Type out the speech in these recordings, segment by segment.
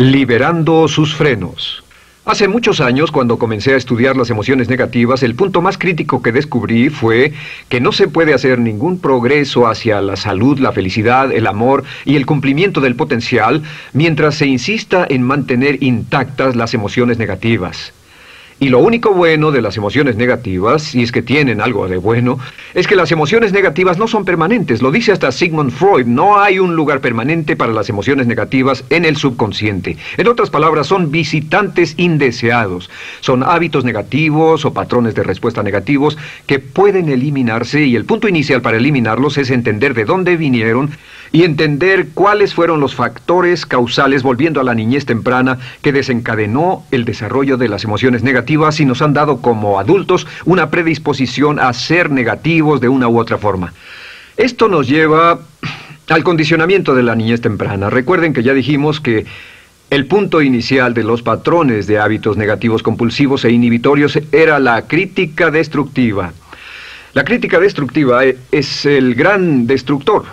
Liberando sus frenos. Hace muchos años, cuando comencé a estudiar las emociones negativas, el punto más crítico que descubrí fue que no se puede hacer ningún progreso hacia la salud, la felicidad, el amor y el cumplimiento del potencial mientras se insista en mantener intactas las emociones negativas. Y lo único bueno de las emociones negativas, si es que tienen algo de bueno, es que las emociones negativas no son permanentes. Lo dice hasta Sigmund Freud, no hay un lugar permanente para las emociones negativas en el subconsciente. En otras palabras, son visitantes indeseados. Son hábitos negativos o patrones de respuesta negativos que pueden eliminarse, y el punto inicial para eliminarlos es entender de dónde vinieron y entender cuáles fueron los factores causales, volviendo a la niñez temprana, que desencadenó el desarrollo de las emociones negativas y nos han dado como adultos una predisposición a ser negativos de una u otra forma. Esto nos lleva al condicionamiento de la niñez temprana. Recuerden que ya dijimos que el punto inicial de los patrones de hábitos negativos compulsivos e inhibitorios era la crítica destructiva. La crítica destructiva es el gran destructor.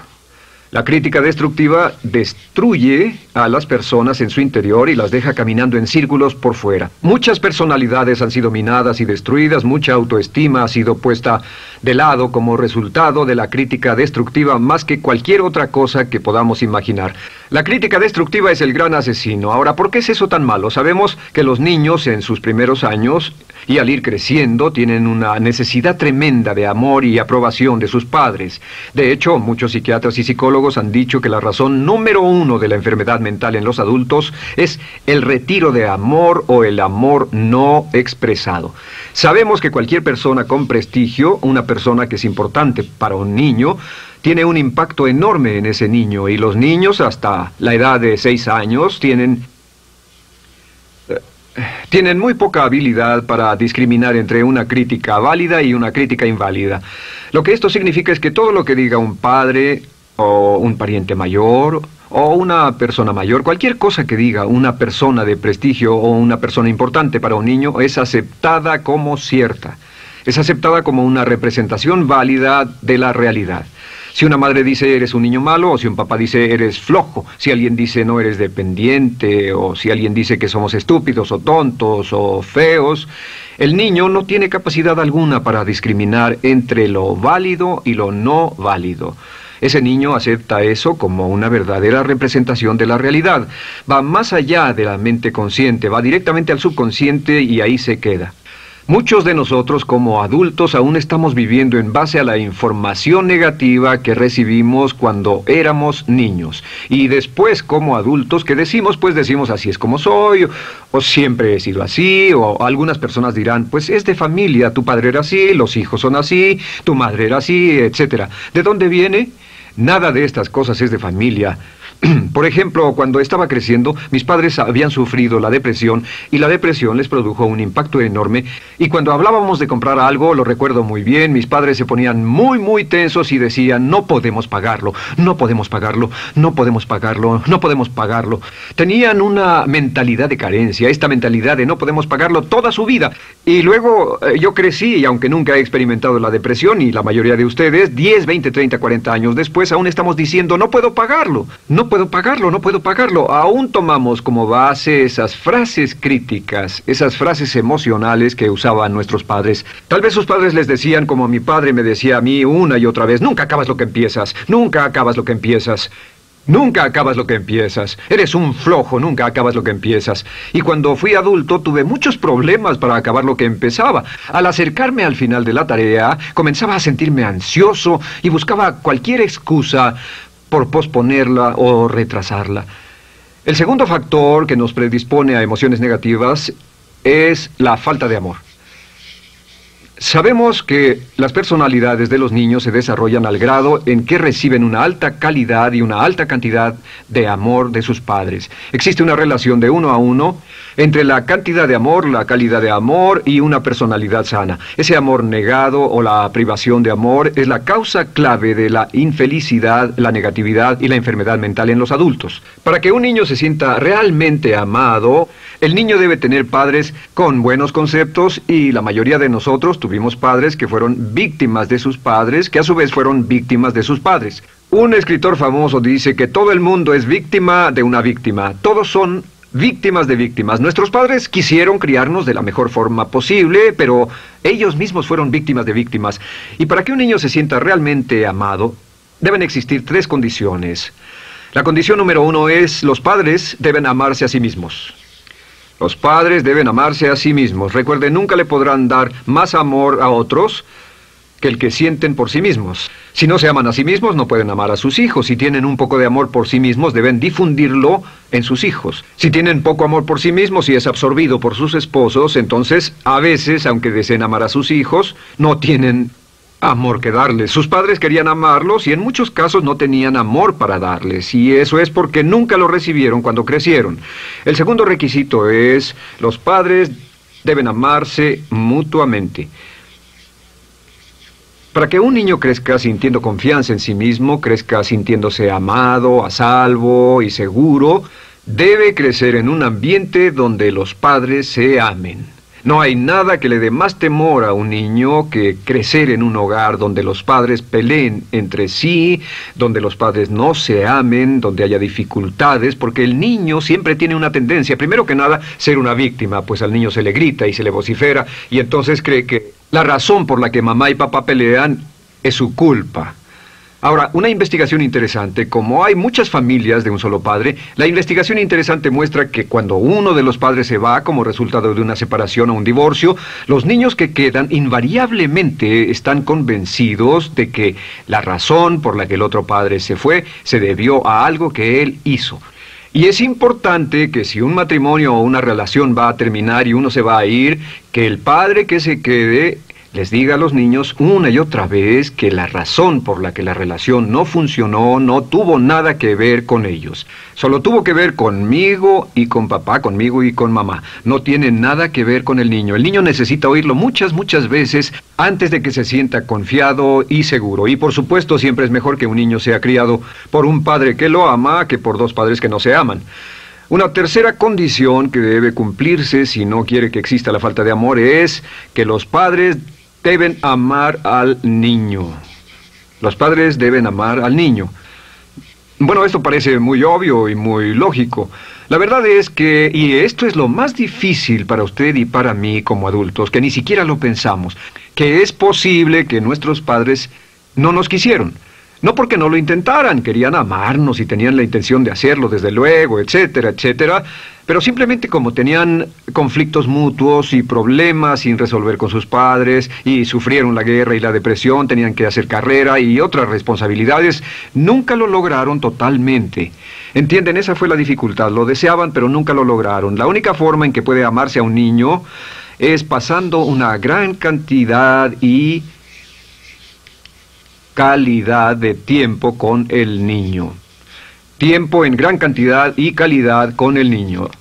La crítica destructiva destruye a las personas en su interior y las deja caminando en círculos por fuera. Muchas personalidades han sido minadas y destruidas, mucha autoestima ha sido puesta de lado como resultado de la crítica destructiva más que cualquier otra cosa que podamos imaginar. La crítica destructiva es el gran asesino. Ahora, ¿por qué es eso tan malo? Sabemos que los niños en sus primeros años y al ir creciendo tienen una necesidad tremenda de amor y aprobación de sus padres. De hecho, muchos psiquiatras y psicólogos han dicho que la razón número uno de la enfermedad mental en los adultos es el retiro de amor o el amor no expresado. Sabemos que cualquier persona con prestigio, una persona que es importante para un niño, tiene un impacto enorme en ese niño, y los niños hasta la edad de 6 años tienen muy poca habilidad para discriminar entre una crítica válida y una crítica inválida. Lo que esto significa es que todo lo que diga un padre o un pariente mayor o una persona mayor, cualquier cosa que diga una persona de prestigio o una persona importante para un niño es aceptada como cierta. Es aceptada como una representación válida de la realidad. Si una madre dice eres un niño malo, o si un papá dice eres flojo, si alguien dice no eres dependiente, o si alguien dice que somos estúpidos o tontos o feos, el niño no tiene capacidad alguna para discriminar entre lo válido y lo no válido. Ese niño acepta eso como una verdadera representación de la realidad. Va más allá de la mente consciente, va directamente al subconsciente y ahí se queda. Muchos de nosotros como adultos aún estamos viviendo en base a la información negativa que recibimos cuando éramos niños. Y después como adultos, ¿qué decimos? Pues decimos así es como soy, o siempre he sido así, o algunas personas dirán, pues es de familia, tu padre era así, los hijos son así, tu madre era así, etc. ¿De dónde viene? Nada de estas cosas es de familia. Por ejemplo, cuando estaba creciendo, mis padres habían sufrido la depresión y la depresión les produjo un impacto enorme. Y cuando hablábamos de comprar algo, lo recuerdo muy bien, mis padres se ponían muy tensos y decían, no podemos pagarlo, no podemos pagarlo, no podemos pagarlo, no podemos pagarlo. Tenían una mentalidad de carencia, esta mentalidad de no podemos pagarlo toda su vida. Y luego yo crecí y aunque nunca he experimentado la depresión, y la mayoría de ustedes, 10, 20, 30, 40 años después, aún estamos diciendo, no puedo pagarlo, no puedo pagarlo, no puedo pagarlo. Aún tomamos como base esas frases críticas, esas frases emocionales que usaban nuestros padres. Tal vez sus padres les decían, como mi padre me decía a mí una y otra vez, nunca acabas lo que empiezas, nunca acabas lo que empiezas. Nunca acabas lo que empiezas. Eres un flojo, nunca acabas lo que empiezas. Y cuando fui adulto tuve muchos problemas para acabar lo que empezaba. Al acercarme al final de la tarea, comenzaba a sentirme ansioso y buscaba cualquier excusa por posponerla o retrasarla. El segundo factor que nos predispone a emociones negativas es la falta de amor. Sabemos que las personalidades de los niños se desarrollan al grado en que reciben una alta calidad y una alta cantidad de amor de sus padres. Existe una relación de 1 a 1 entre la cantidad de amor, la calidad de amor y una personalidad sana. Ese amor negado o la privación de amor es la causa clave de la infelicidad, la negatividad y la enfermedad mental en los adultos. Para que un niño se sienta realmente amado, el niño debe tener padres con buenos conceptos, y la mayoría de nosotros tuvimos padres que fueron víctimas de sus padres, que a su vez fueron víctimas de sus padres. Un escritor famoso dice que todo el mundo es víctima de una víctima. Todos son víctimas de víctimas. Nuestros padres quisieron criarnos de la mejor forma posible, pero ellos mismos fueron víctimas de víctimas. Y para que un niño se sienta realmente amado, deben existir 3 condiciones. La condición número 1 es: los padres deben amarse a sí mismos. Los padres deben amarse a sí mismos. Recuerden, nunca le podrán dar más amor a otros que el que sienten por sí mismos. Si no se aman a sí mismos, no pueden amar a sus hijos. Si tienen un poco de amor por sí mismos, deben difundirlo en sus hijos. Si tienen poco amor por sí mismos y es absorbido por sus esposos, entonces, a veces, aunque deseen amar a sus hijos, no tienen amor que darles. Sus padres querían amarlos y en muchos casos no tenían amor para darles. Y eso es porque nunca lo recibieron cuando crecieron. El segundo requisito es: los padres deben amarse mutuamente. Para que un niño crezca sintiendo confianza en sí mismo, crezca sintiéndose amado, a salvo y seguro, debe crecer en un ambiente donde los padres se amen. No hay nada que le dé más temor a un niño que crecer en un hogar donde los padres peleen entre sí, donde los padres no se amen, donde haya dificultades, porque el niño siempre tiene una tendencia, primero que nada, ser una víctima, pues al niño se le grita y se le vocifera, y entonces cree que la razón por la que mamá y papá pelean es su culpa. Ahora, una investigación interesante: como hay muchas familias de un solo padre, la investigación interesante muestra que cuando uno de los padres se va como resultado de una separación o un divorcio, los niños que quedan invariablemente están convencidos de que la razón por la que el otro padre se fue se debió a algo que él hizo. Y es importante que si un matrimonio o una relación va a terminar y uno se va a ir, que el padre que se quede les diga a los niños una y otra vez que la razón por la que la relación no funcionó no tuvo nada que ver con ellos. Solo tuvo que ver conmigo y con papá, conmigo y con mamá. No tiene nada que ver con el niño. El niño necesita oírlo muchas veces antes de que se sienta confiado y seguro. Y por supuesto, siempre es mejor que un niño sea criado por un padre que lo ama que por 2 padres que no se aman. Una tercera condición que debe cumplirse si no quiere que exista la falta de amor es que los padres deben amar al niño. Los padres deben amar al niño. Bueno, esto parece muy obvio y muy lógico. La verdad es que, y esto es lo más difícil para usted y para mí como adultos, que ni siquiera lo pensamos, que es posible que nuestros padres no nos quisieron. No porque no lo intentaran, querían amarnos y tenían la intención de hacerlo, desde luego, etcétera, etcétera, pero simplemente como tenían conflictos mutuos y problemas sin resolver con sus padres, y sufrieron la guerra y la depresión, tenían que hacer carrera y otras responsabilidades, nunca lo lograron totalmente. ¿Entienden? Esa fue la dificultad. Lo deseaban, pero nunca lo lograron. La única forma en que puede amarse a un niño es pasando una gran cantidad y calidad de tiempo con el niño. Tiempo en gran cantidad y calidad con el niño.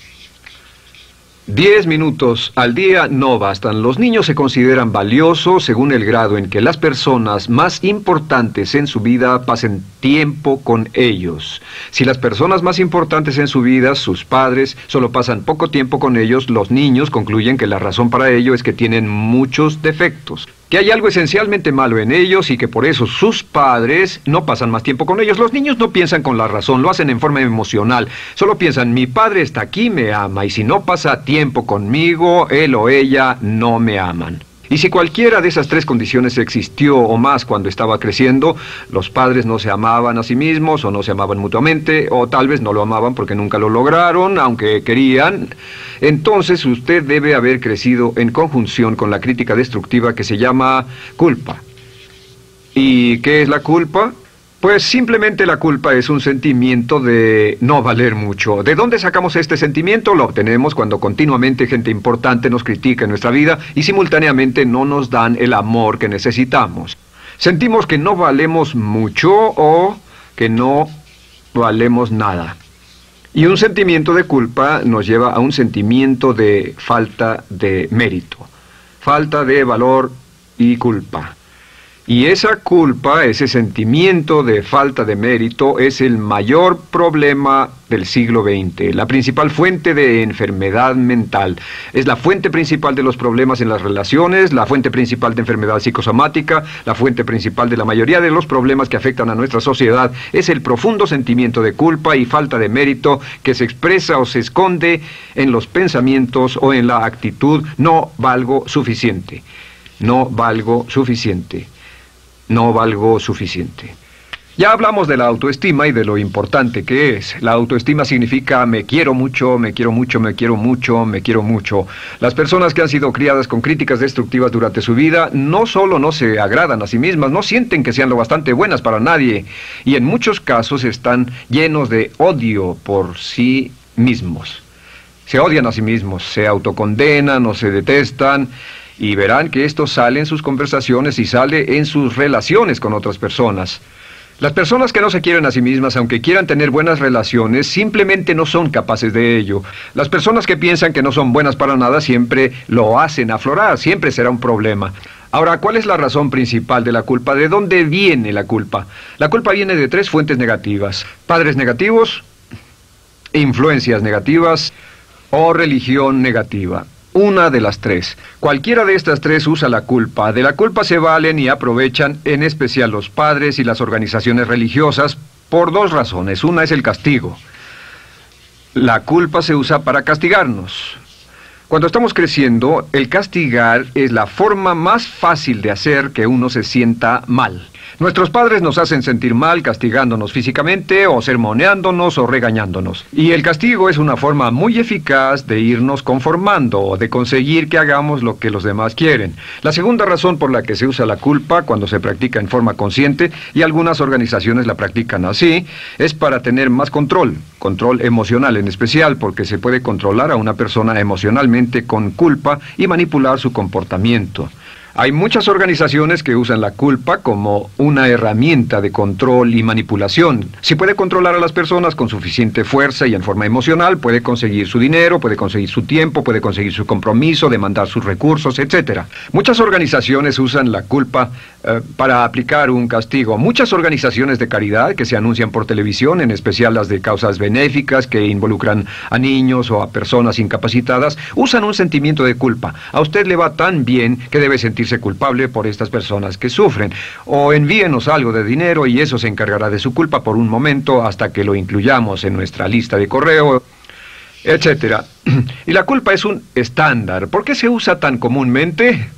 10 minutos al día no bastan. Los niños se consideran valiosos según el grado en que las personas más importantes en su vida pasen tiempo con ellos. Si las personas más importantes en su vida, sus padres, solo pasan poco tiempo con ellos, los niños concluyen que la razón para ello es que tienen muchos defectos, que hay algo esencialmente malo en ellos y que por eso sus padres no pasan más tiempo con ellos. Los niños no piensan con la razón, lo hacen en forma emocional. Solo piensan: mi padre está aquí, me ama, y si no pasa tiempo conmigo, él o ella no me aman. Y si cualquiera de esas 3 condiciones existió o más cuando estaba creciendo, los padres no se amaban a sí mismos, o no se amaban mutuamente, o tal vez no lo amaban porque nunca lo lograron, aunque querían, entonces usted debe haber crecido en conjunción con la crítica destructiva que se llama culpa. ¿Y qué es la culpa? Pues simplemente la culpa es un sentimiento de no valer mucho. ¿De dónde sacamos este sentimiento? Lo obtenemos cuando continuamente gente importante nos critica en nuestra vida y simultáneamente no nos dan el amor que necesitamos. Sentimos que no valemos mucho o que no valemos nada. Y un sentimiento de culpa nos lleva a un sentimiento de falta de mérito, falta de valor y culpa. Y esa culpa, ese sentimiento de falta de mérito, es el mayor problema del siglo XX, la principal fuente de enfermedad mental. Es la fuente principal de los problemas en las relaciones, la fuente principal de enfermedad psicosomática, la fuente principal de la mayoría de los problemas que afectan a nuestra sociedad. Es el profundo sentimiento de culpa y falta de mérito que se expresa o se esconde en los pensamientos o en la actitud: no valgo suficiente, no valgo suficiente. No valgo suficiente. Ya hablamos de la autoestima y de lo importante que es. La autoestima significa me quiero mucho, me quiero mucho, me quiero mucho, me quiero mucho. Las personas que han sido criadas con críticas destructivas durante su vida no solo no se agradan a sí mismas, no sienten que sean lo bastante buenas para nadie, y en muchos casos están llenos de odio por sí mismos. Se odian a sí mismos, se autocondenan o se detestan. Y verán que esto sale en sus conversaciones y sale en sus relaciones con otras personas. Las personas que no se quieren a sí mismas, aunque quieran tener buenas relaciones, simplemente no son capaces de ello. Las personas que piensan que no son buenas para nada siempre lo hacen aflorar, siempre será un problema. Ahora, ¿cuál es la razón principal de la culpa? ¿De dónde viene la culpa? La culpa viene de 3 fuentes negativas: padres negativos, influencias negativas o religión negativa. Una de las 3. Cualquiera de estas 3 usa la culpa. De la culpa se valen y aprovechan, en especial los padres y las organizaciones religiosas, por 2 razones. Una es el castigo. La culpa se usa para castigarnos. Cuando estamos creciendo, el castigar es la forma más fácil de hacer que uno se sienta mal. Nuestros padres nos hacen sentir mal castigándonos físicamente o sermoneándonos o regañándonos. Y el castigo es una forma muy eficaz de irnos conformando o de conseguir que hagamos lo que los demás quieren. La segunda razón por la que se usa la culpa cuando se practica en forma consciente, y algunas organizaciones la practican así, es para tener más control emocional en especial, porque se puede controlar a una persona emocionalmente con culpa y manipular su comportamiento. Hay muchas organizaciones que usan la culpa como una herramienta de control y manipulación. Si puede controlar a las personas con suficiente fuerza y en forma emocional, puede conseguir su dinero, puede conseguir su tiempo, puede conseguir su compromiso, demandar sus recursos, etc. Muchas organizaciones usan la culpa para aplicar un castigo. Muchas organizaciones de caridad que se anuncian por televisión, en especial las de causas benéficas que involucran a niños o a personas incapacitadas, usan un sentimiento de culpa. A usted le va tan bien que debe sentirse culpable por estas personas que sufren. O envíenos algo de dinero y eso se encargará de su culpa por un momento hasta que lo incluyamos en nuestra lista de correo, etc. Y la culpa es un estándar. ¿Por qué se usa tan comúnmente?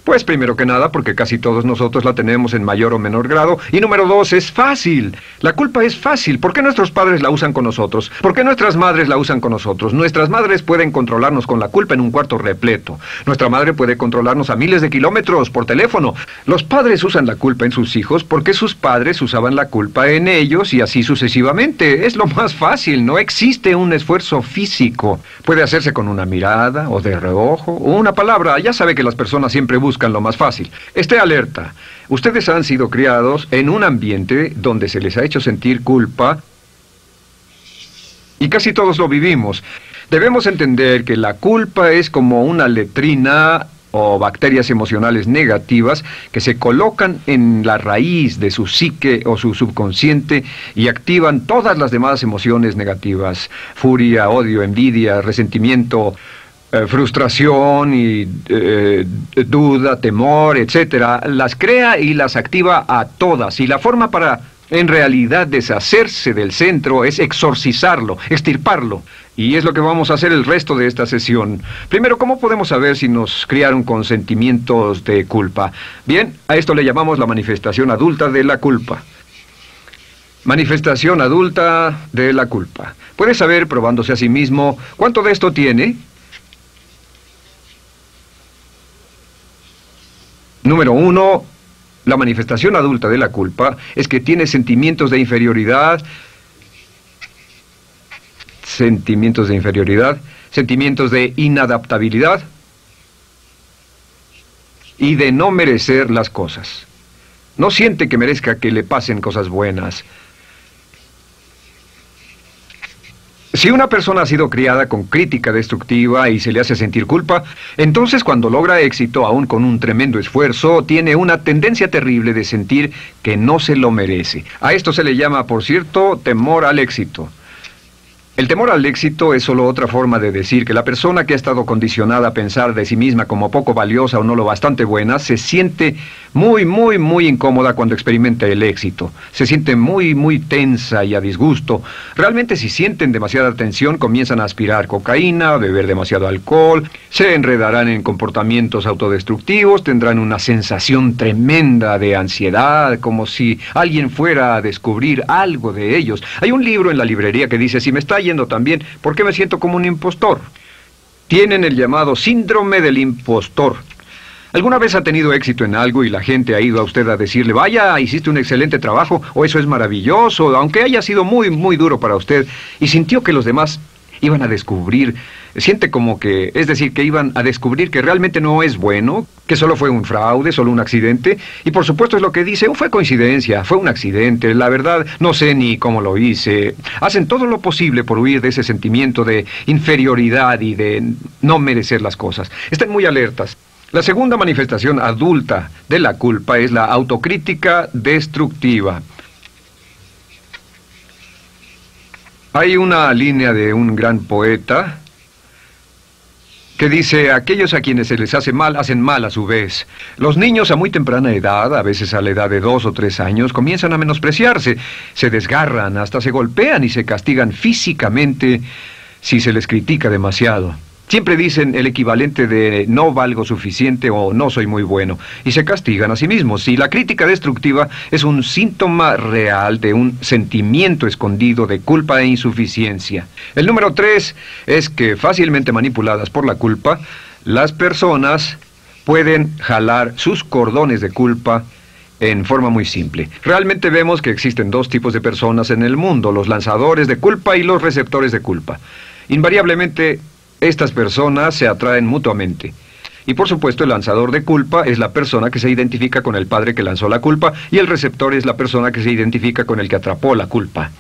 Pues primero que nada porque casi todos nosotros la tenemos en mayor o menor grado. Y número 2, es fácil. La culpa es fácil. ¿Por qué nuestros padres la usan con nosotros? ¿Por qué nuestras madres la usan con nosotros? Nuestras madres pueden controlarnos con la culpa en un cuarto repleto. Nuestra madre puede controlarnos a miles de kilómetros por teléfono. Los padres usan la culpa en sus hijos porque sus padres usaban la culpa en ellos y así sucesivamente. Es lo más fácil. No existe un esfuerzo físico. Puede hacerse con una mirada o de reojo o una palabra. Ya sabe que las personas siempre buscan lo más fácil. Esté alerta. Ustedes han sido criados en un ambiente donde se les ha hecho sentir culpa y casi todos lo vivimos. Debemos entender que la culpa es como una letrina o bacterias emocionales negativas que se colocan en la raíz de su psique o su subconsciente y activan todas las demás emociones negativas: furia, odio, envidia, resentimiento, frustración y duda, temor, etcétera. Las crea y las activa a todas. Y la forma para, en realidad, deshacerse del centro es exorcizarlo, extirparlo. Y es lo que vamos a hacer el resto de esta sesión. Primero, ¿cómo podemos saber si nos criaron con sentimientos de culpa? Bien, a esto le llamamos la manifestación adulta de la culpa. Manifestación adulta de la culpa. Puede saber, probándose a sí mismo, ¿cuánto de esto tiene? Número 1, la manifestación adulta de la culpa es que tiene sentimientos de inferioridad, sentimientos de inadaptabilidad y de no merecer las cosas. No siente que merezca que le pasen cosas buenas. Si una persona ha sido criada con crítica destructiva y se le hace sentir culpa, entonces cuando logra éxito, aún con un tremendo esfuerzo, tiene una tendencia terrible de sentir que no se lo merece. A esto se le llama, por cierto, temor al éxito. El temor al éxito es solo otra forma de decir que la persona que ha estado condicionada a pensar de sí misma como poco valiosa o no lo bastante buena, se siente muy incómoda cuando experimenta el éxito. Se siente muy tensa y a disgusto. Realmente si sienten demasiada tensión, comienzan a aspirar cocaína, a beber demasiado alcohol, se enredarán en comportamientos autodestructivos, tendrán una sensación tremenda de ansiedad, como si alguien fuera a descubrir algo de ellos. Hay un libro en la librería que dice, si me está yendo tan bien, ¿por qué me siento como un impostor? Tienen el llamado síndrome del impostor. ¿Alguna vez ha tenido éxito en algo y la gente ha ido a usted a decirle, vaya, hiciste un excelente trabajo, o eso es maravilloso, aunque haya sido muy duro para usted, y sintió que los demás iban a descubrir, siente como que, es decir, que iban a descubrir que realmente no es bueno, que solo fue un fraude, solo un accidente, y por supuesto es lo que dice, fue coincidencia, fue un accidente, la verdad, no sé ni cómo lo hice. Hacen todo lo posible por huir de ese sentimiento de inferioridad y de no merecer las cosas. Estén muy alertas. La segunda manifestación adulta de la culpa es la autocrítica destructiva. Hay una línea de un gran poeta que dice, aquellos a quienes se les hace mal, hacen mal a su vez. Los niños a muy temprana edad, a veces a la edad de 2 o 3 años, comienzan a menospreciarse, se desgarran, hasta se golpean y se castigan físicamente si se les critica demasiado. Siempre dicen el equivalente de no valgo suficiente o no soy muy bueno, y se castigan a sí mismos. Y la crítica destructiva es un síntoma real de un sentimiento escondido de culpa e insuficiencia. El número 3 es que, fácilmente manipuladas por la culpa, las personas pueden jalar sus cordones de culpa en forma muy simple. Realmente vemos que existen 2 tipos de personas en el mundo, los lanzadores de culpa y los receptores de culpa. Invariablemente, estas personas se atraen mutuamente. Y por supuesto el lanzador de culpa es la persona que se identifica con el padre que lanzó la culpa y el receptor es la persona que se identifica con el que atrapó la culpa.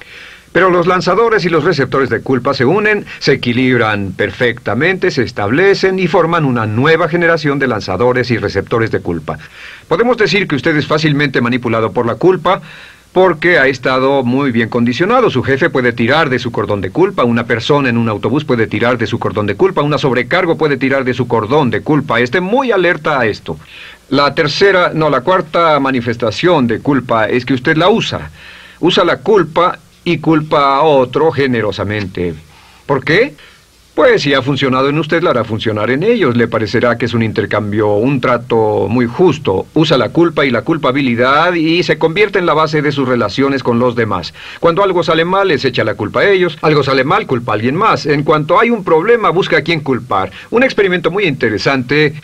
Pero los lanzadores y los receptores de culpa se unen, se equilibran perfectamente, se establecen y forman una nueva generación de lanzadores y receptores de culpa. Podemos decir que usted es fácilmente manipulado por la culpa, porque ha estado muy bien condicionado. Su jefe puede tirar de su cordón de culpa, una persona en un autobús puede tirar de su cordón de culpa, una sobrecargo puede tirar de su cordón de culpa. Esté muy alerta a esto. La cuarta manifestación de culpa es que usted la usa. Usa la culpa y culpa a otro generosamente. ¿Por qué? Pues si ha funcionado en usted, la hará funcionar en ellos. Le parecerá que es un intercambio, un trato muy justo. Usa la culpa y la culpabilidad y se convierte en la base de sus relaciones con los demás. Cuando algo sale mal, les echa la culpa a ellos. Algo sale mal, culpa a alguien más. En cuanto hay un problema, busca a quién culpar. Un experimento muy interesante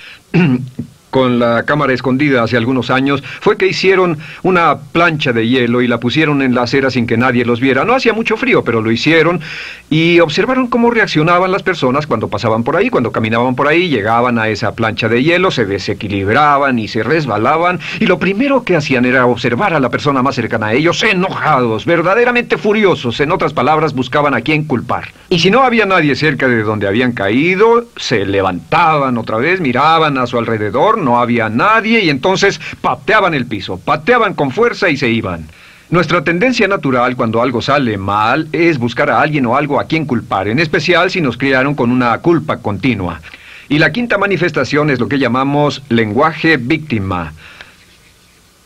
con la cámara escondida hace algunos años, fue que hicieron una plancha de hielo y la pusieron en la acera sin que nadie los viera. No hacía mucho frío, pero lo hicieron y observaron cómo reaccionaban las personas cuando pasaban por ahí, cuando caminaban por ahí, llegaban a esa plancha de hielo, se desequilibraban y se resbalaban, y lo primero que hacían era observar a la persona más cercana a ellos, enojados, verdaderamente furiosos. En otras palabras, buscaban a quién culpar. Y si no había nadie cerca de donde habían caído, se levantaban otra vez, miraban a su alrededor, no había nadie y entonces pateaban el piso, pateaban con fuerza y se iban. Nuestra tendencia natural cuando algo sale mal es buscar a alguien o algo a quien culpar, en especial si nos criaron con una culpa continua. Y la quinta manifestación es lo que llamamos lenguaje víctima.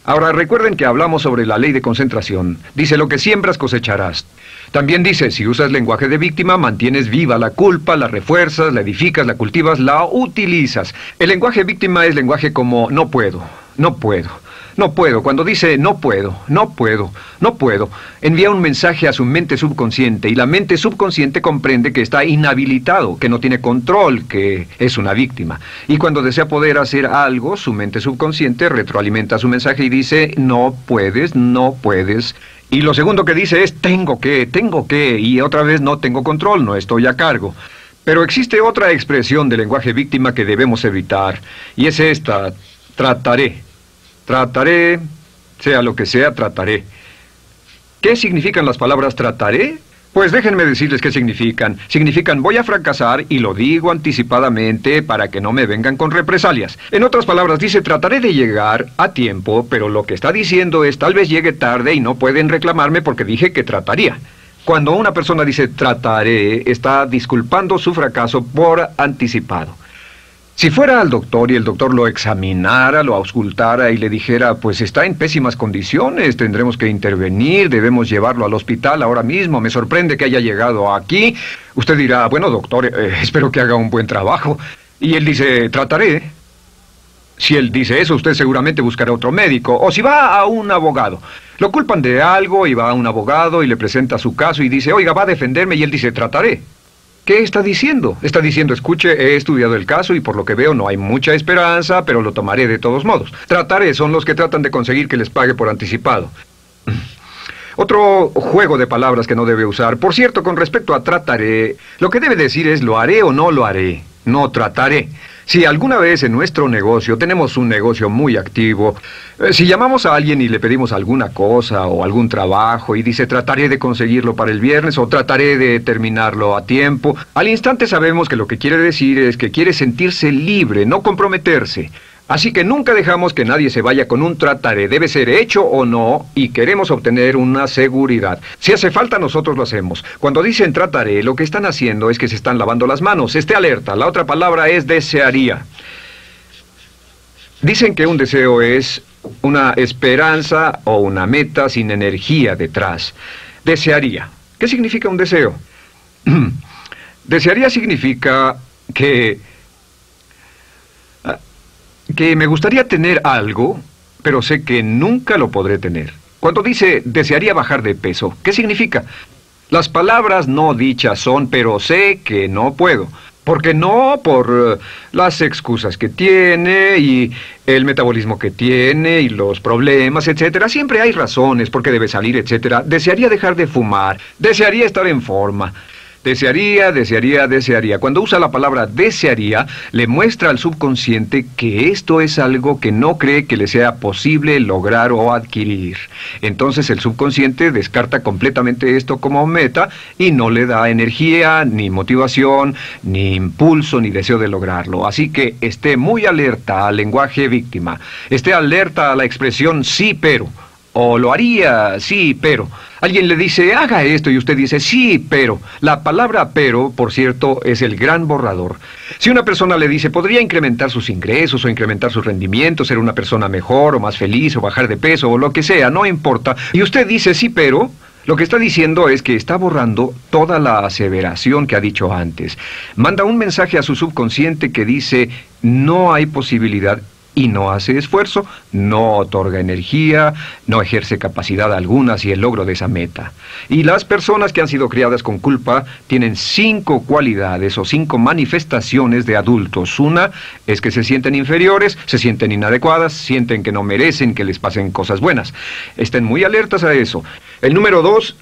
Ahora recuerden que hablamos sobre la ley de concentración. Dice, lo que siembras cosecharás. También dice, si usas lenguaje de víctima, mantienes viva la culpa, la refuerzas, la edificas, la cultivas, la utilizas. El lenguaje víctima es lenguaje como no puedo, no puedo, no puedo. Cuando dice no puedo, no puedo, no puedo, envía un mensaje a su mente subconsciente y la mente subconsciente comprende que está inhabilitado, que no tiene control, que es una víctima. Y cuando desea poder hacer algo, su mente subconsciente retroalimenta su mensaje y dice no puedes, no puedes. Y lo segundo que dice es tengo que, y otra vez no tengo control, no estoy a cargo. Pero existe otra expresión del lenguaje víctima que debemos evitar, y es esta, trataré. Trataré, sea lo que sea, trataré. ¿Qué significan las palabras trataré? Pues déjenme decirles qué significan. Significan voy a fracasar y lo digo anticipadamente para que no me vengan con represalias. En otras palabras, dice trataré de llegar a tiempo, pero lo que está diciendo es tal vez llegue tarde y no pueden reclamarme porque dije que trataría. Cuando una persona dice trataré, está disculpando su fracaso por anticipado. Si fuera al doctor y el doctor lo examinara, lo auscultara y le dijera, pues está en pésimas condiciones, tendremos que intervenir, debemos llevarlo al hospital ahora mismo, me sorprende que haya llegado aquí. Usted dirá, bueno doctor, espero que haga un buen trabajo. Y él dice, trataré. Si él dice eso, usted seguramente buscará otro médico. O si va a un abogado. Lo culpan de algo y va a un abogado y le presenta su caso y dice, oiga, va a defenderme, y él dice, trataré. ¿Qué está diciendo? Está diciendo, escuche, he estudiado el caso y por lo que veo no hay mucha esperanza, pero lo tomaré de todos modos. Trataré son los que tratan de conseguir que les pague por anticipado. Otro juego de palabras que no debe usar. Por cierto, con respecto a trataré, lo que debe decir es lo haré o no lo haré. No trataré. Si alguna vez en nuestro negocio, tenemos un negocio muy activo, si llamamos a alguien y le pedimos alguna cosa o algún trabajo y dice trataré de conseguirlo para el viernes o trataré de terminarlo a tiempo, al instante sabemos que lo que quiere decir es que quiere sentirse libre, no comprometerse. Así que nunca dejamos que nadie se vaya con un trataré, debe ser hecho o no, y queremos obtener una seguridad. Si hace falta, nosotros lo hacemos. Cuando dicen trataré, lo que están haciendo es que se están lavando las manos. Esté alerta, la otra palabra es desearía. Dicen que un deseo es una esperanza o una meta sin energía detrás. Desearía. ¿Qué significa un deseo? Desearía significa que me gustaría tener algo, pero sé que nunca lo podré tener. Cuando dice desearía bajar de peso, ¿qué significa? Las palabras no dichas son, pero sé que no puedo. ¿Por qué no? Por las excusas que tiene y el metabolismo que tiene y los problemas, etcétera. Siempre hay razones por qué debe salir, etcétera. Desearía dejar de fumar, desearía estar en forma. Desearía, desearía, desearía. Cuando usa la palabra desearía, le muestra al subconsciente que esto es algo que no cree que le sea posible lograr o adquirir. Entonces el subconsciente descarta completamente esto como meta y no le da energía, ni motivación, ni impulso, ni deseo de lograrlo. Así que esté muy alerta al lenguaje víctima. Esté alerta a la expresión sí, pero. O lo haría, sí, pero. Alguien le dice, haga esto, y usted dice, sí, pero. La palabra pero, por cierto, es el gran borrador. Si una persona le dice, podría incrementar sus ingresos o incrementar su rendimiento, ser una persona mejor o más feliz o bajar de peso o lo que sea, no importa. Y usted dice, sí, pero. Lo que está diciendo es que está borrando toda la aseveración que ha dicho antes. Manda un mensaje a su subconsciente que dice, no hay posibilidad. Y no hace esfuerzo, no otorga energía, no ejerce capacidad alguna hacia el logro de esa meta. Y las personas que han sido criadas con culpa tienen 5 cualidades o 5 manifestaciones de adultos. Una es que se sienten inferiores, se sienten inadecuadas, sienten que no merecen que les pasen cosas buenas. Estén muy alertas a eso. El número 2...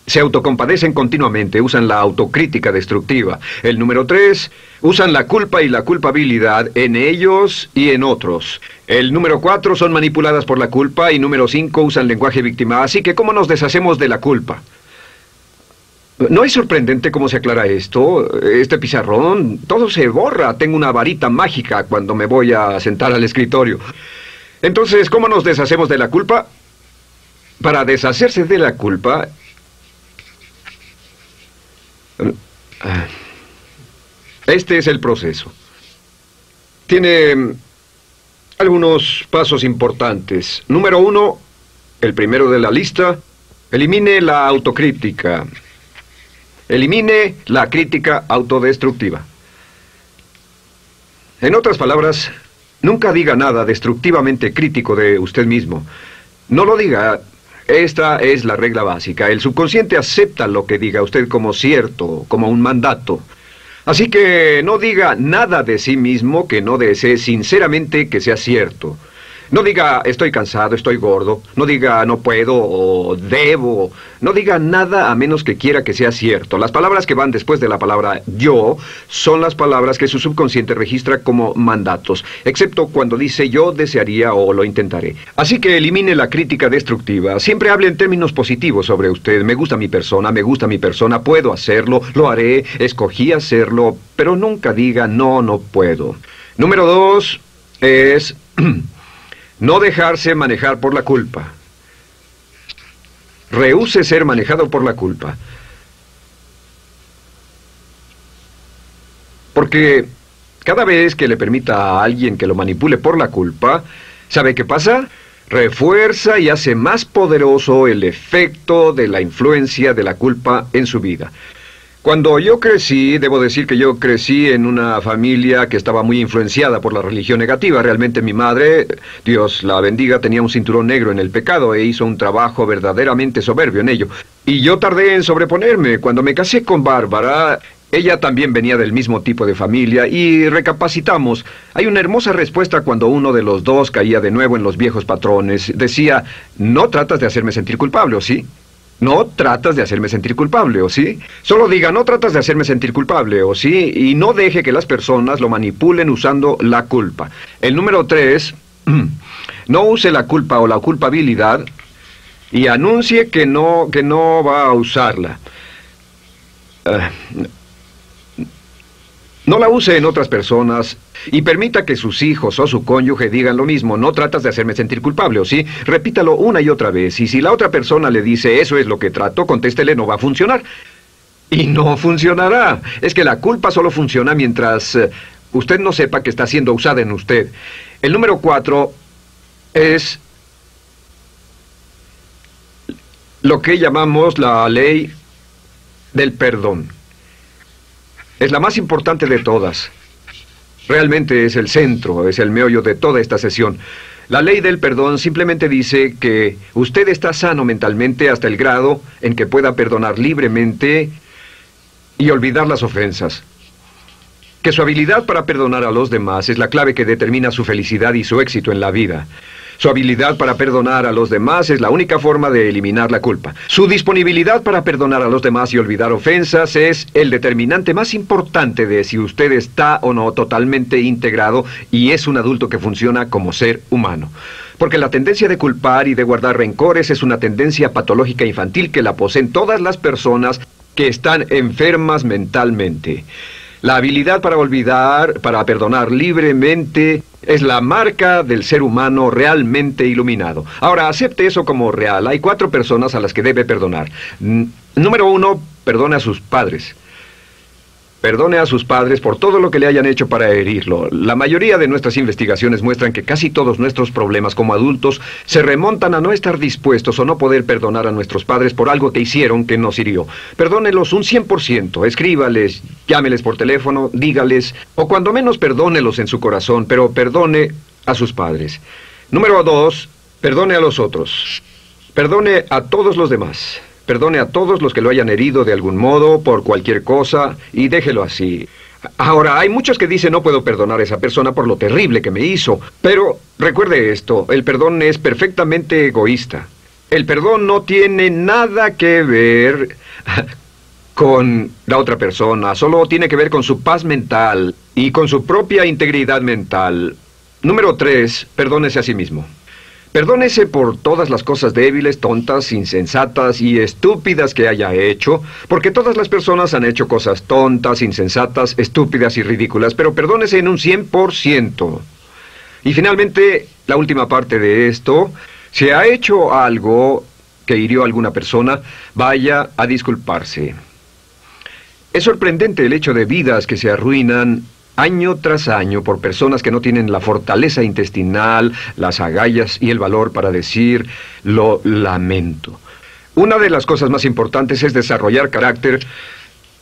se autocompadecen continuamente, usan la autocrítica destructiva. El número 3, usan la culpa y la culpabilidad en ellos y en otros. El número 4, son manipuladas por la culpa. Y número 5, usan lenguaje víctima. Así que, ¿cómo nos deshacemos de la culpa? ¿No es sorprendente cómo se aclara esto? Este pizarrón, todo se borra. Tengo una varita mágica cuando me voy a sentar al escritorio. Entonces, ¿cómo nos deshacemos de la culpa? Para deshacerse de la culpa... este es el proceso. Tiene algunos pasos importantes. Número 1, el primero de la lista, elimine la autocrítica. Elimine la crítica autodestructiva. En otras palabras, nunca diga nada destructivamente crítico de usted mismo. No lo diga. Esta es la regla básica. El subconsciente acepta lo que diga usted como cierto, como un mandato. Así que no diga nada de sí mismo que no desee sinceramente que sea cierto. No diga estoy cansado, estoy gordo. No diga no puedo o debo. No diga nada a menos que quiera que sea cierto. Las palabras que van después de la palabra yo son las palabras que su subconsciente registra como mandatos, excepto cuando dice yo desearía o lo intentaré. Así que elimine la crítica destructiva. Siempre hable en términos positivos sobre usted. Me gusta mi persona, puedo hacerlo, lo haré, escogí hacerlo, pero nunca diga no, no puedo. Número 2 es no dejarse manejar por la culpa. Rehúse ser manejado por la culpa. Porque cada vez que le permita a alguien que lo manipule por la culpa, ¿sabe qué pasa? Refuerza y hace más poderoso el efecto de la influencia de la culpa en su vida. Cuando yo crecí, debo decir que yo crecí en una familia que estaba muy influenciada por la religión negativa. Realmente mi madre, Dios la bendiga, tenía un cinturón negro en el pecado e hizo un trabajo verdaderamente soberbio en ello. Y yo tardé en sobreponerme. Cuando me casé con Bárbara, ella también venía del mismo tipo de familia y recapacitamos. Hay una hermosa respuesta cuando uno de los dos caía de nuevo en los viejos patrones. Decía, no tratas de hacerme sentir culpable, ¿o sí? No tratas de hacerme sentir culpable, ¿o sí? Solo diga, no tratas de hacerme sentir culpable, ¿o sí? Y no deje que las personas lo manipulen usando la culpa. El número 3, no use la culpa o la culpabilidad y anuncie que no va a usarla. No la use en otras personas y permita que sus hijos o su cónyuge digan lo mismo. No tratas de hacerme sentir culpable, ¿o sí? Repítalo una y otra vez. Y si la otra persona le dice, eso es lo que trato, contéstele, no va a funcionar. Y no funcionará. Es que la culpa solo funciona mientras usted no sepa que está siendo usada en usted. El número 4 es lo que llamamos la ley del perdón. Es la más importante de todas. Realmente es el centro, es el meollo de toda esta sesión. La ley del perdón simplemente dice que usted está sano mentalmente hasta el grado en que pueda perdonar libremente y olvidar las ofensas. Que su habilidad para perdonar a los demás es la clave que determina su felicidad y su éxito en la vida. Su habilidad para perdonar a los demás es la única forma de eliminar la culpa. Su disponibilidad para perdonar a los demás y olvidar ofensas es el determinante más importante de si usted está o no totalmente integrado y es un adulto que funciona como ser humano. Porque la tendencia de culpar y de guardar rencores es una tendencia patológica infantil que la poseen todas las personas que están enfermas mentalmente. La habilidad para olvidar, para perdonar libremente, es la marca del ser humano realmente iluminado. Ahora, acepte eso como real. Hay 4 personas a las que debe perdonar. Número 1, perdone a sus padres. Perdone a sus padres por todo lo que le hayan hecho para herirlo. La mayoría de nuestras investigaciones muestran que casi todos nuestros problemas como adultos se remontan a no estar dispuestos o no poder perdonar a nuestros padres por algo que hicieron que nos hirió. Perdónelos un 100%, escríbales, llámeles por teléfono, dígales, o cuando menos perdónelos en su corazón, pero perdone a sus padres. Número 2, perdone a los otros. Perdone a todos los demás. Perdone a todos los que lo hayan herido de algún modo, por cualquier cosa, y déjelo así. Ahora, hay muchos que dicen no puedo perdonar a esa persona por lo terrible que me hizo. Pero recuerde esto, el perdón es perfectamente egoísta. El perdón no tiene nada que ver con la otra persona, solo tiene que ver con su paz mental y con su propia integridad mental. Número 3, perdónese a sí mismo. Perdónese por todas las cosas débiles, tontas, insensatas y estúpidas que haya hecho, porque todas las personas han hecho cosas tontas, insensatas, estúpidas y ridículas, pero perdónese en un 100%. Y finalmente, la última parte de esto, si ha hecho algo que hirió a alguna persona, vaya a disculparse. Es sorprendente el hecho de vidas que se arruinan año tras año por personas que no tienen la fortaleza intestinal, las agallas y el valor para decir lo lamento. Una de las cosas más importantes es desarrollar carácter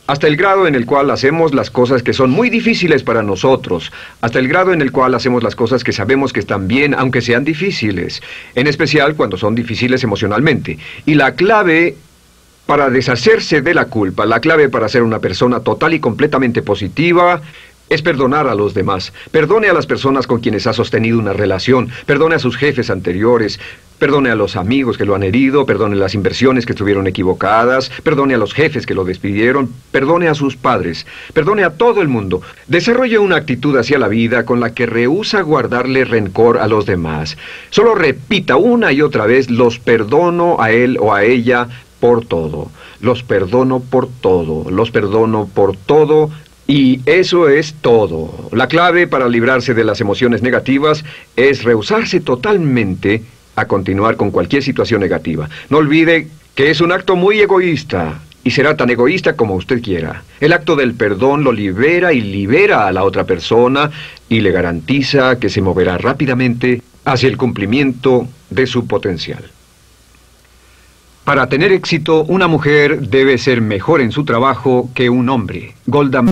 hasta el grado en el cual hacemos las cosas que son muy difíciles para nosotros, hasta el grado en el cual hacemos las cosas que sabemos que están bien, aunque sean difíciles, en especial cuando son difíciles emocionalmente. Y la clave para deshacerse de la culpa, la clave para ser una persona total y completamente positiva, es perdonar a los demás. Perdone a las personas con quienes ha sostenido una relación. Perdone a sus jefes anteriores. Perdone a los amigos que lo han herido. Perdone las inversiones que estuvieron equivocadas. Perdone a los jefes que lo despidieron. Perdone a sus padres. Perdone a todo el mundo. Desarrolle una actitud hacia la vida con la que rehúsa guardarle rencor a los demás. Solo repita una y otra vez: los perdono a él o a ella por todo. Los perdono por todo. Los perdono por todo. Y eso es todo. La clave para librarse de las emociones negativas es rehusarse totalmente a continuar con cualquier situación negativa. No olvide que es un acto muy egoísta, y será tan egoísta como usted quiera. El acto del perdón lo libera y libera a la otra persona y le garantiza que se moverá rápidamente hacia el cumplimiento de su potencial. Para tener éxito, una mujer debe ser mejor en su trabajo que un hombre. Golda